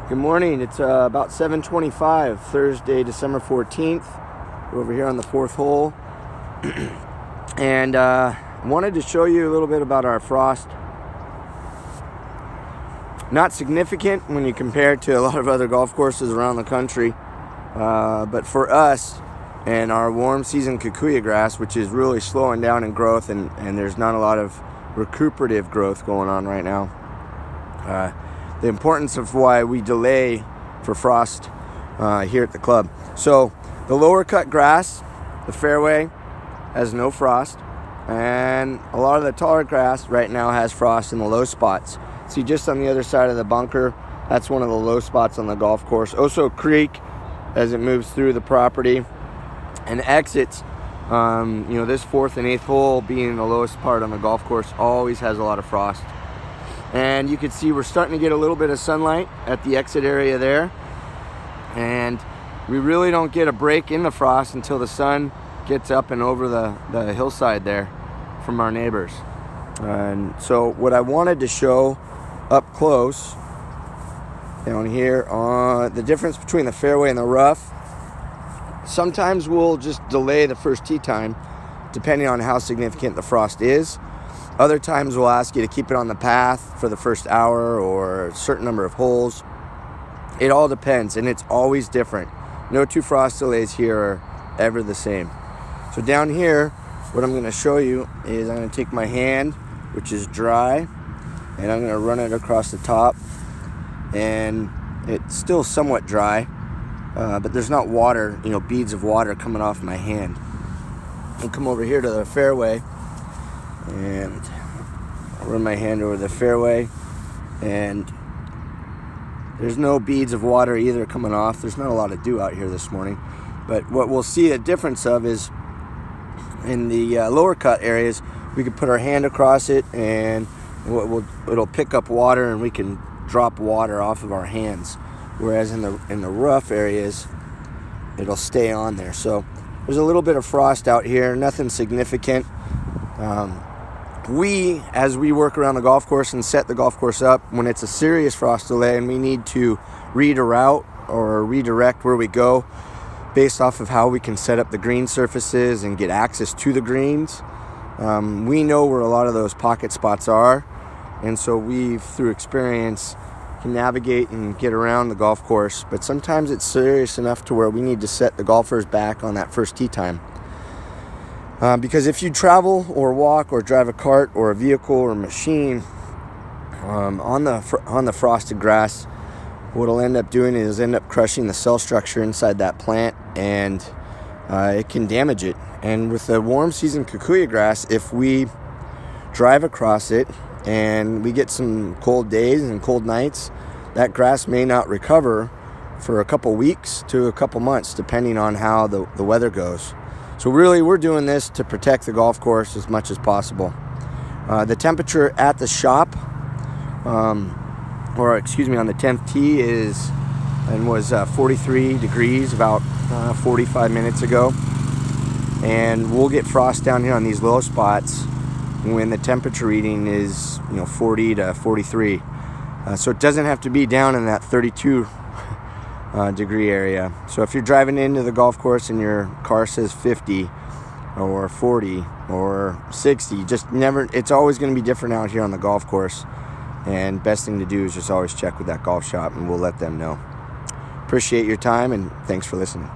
Good morning. It's about 7:25, Thursday, December 14th. We're over here on the fourth hole. And wanted to show you a little bit about our frost. Not significant when you compare it to a lot of other golf courses around the country. But for us and our warm season Kikuyu grass, which is really slowing down in growth, and there's not a lot of recuperative growth going on right now. The importance of why we delay for frost here at the club. So the lower cut grass, the fairway, has no frost, and a lot of the taller grass right now has frost in the low spots. See, just on the other side of the bunker, that's one of the low spots on the golf course. Oso Creek, as it moves through the property and exits, this fourth and eighth hole being the lowest part on the golf course always has a lot of frost. And you can see we're starting to get a little bit of sunlight at the exit area there. And we really don't get a break in the frost until the sun gets up and over the hillside there from our neighbors. And so what I wanted to show up close down here on the difference between the fairway and the rough. Sometimes we'll just delay the first tee time depending on how significant the frost is. Other times we'll ask you to keep it on the path for the first hour or a certain number of holes. It all depends, and it's always different. No two frost delays here are ever the same. So down here, what I'm going to show you is I'm going to take my hand, which is dry, and I'm going to run it across the top. And it's still somewhat dry, but there's not water, beads of water coming off my hand. I'll come over here to the fairway, and I'll run my hand over the fairway, and there's no beads of water either coming off. There's not a lot of dew out here this morning, but what we'll see a difference of is in the lower cut areas, we can put our hand across it, and it'll pick up water, and we can drop water off of our hands. Whereas in the rough areas, it'll stay on there. So there's a little bit of frost out here, nothing significant. As we work around the golf course and set the golf course up, when it's a serious frost delay and we need to reroute or redirect where we go based off of how we can set up the green surfaces and get access to the greens, we know where a lot of those pocket spots are, and so we've, through experience, can navigate and get around the golf course. But sometimes it's serious enough to where we need to set the golfers back on that first tee time. Because if you travel or walk or drive a cart or a vehicle or a machine on the frosted grass, what it'll end up doing is end up crushing the cell structure inside that plant, and it can damage it. And with the warm season Kikuyu grass, if we drive across it and we get some cold days and cold nights, that grass may not recover for a couple weeks to a couple months, depending on how the weather goes. So really, we're doing this to protect the golf course as much as possible. The temperature at the shop, on the 10th tee was 43 degrees about 45 minutes ago. And we'll get frost down here on these low spots when the temperature reading is 40 to 43. So it doesn't have to be down in that 32 degree area. So if you're driving into the golf course and your car says 50 or 40 or 60, it's always going to be different out here on the golf course. And best thing to do is just always check with that golf shop, and we'll let them know. Appreciate your time, and thanks for listening.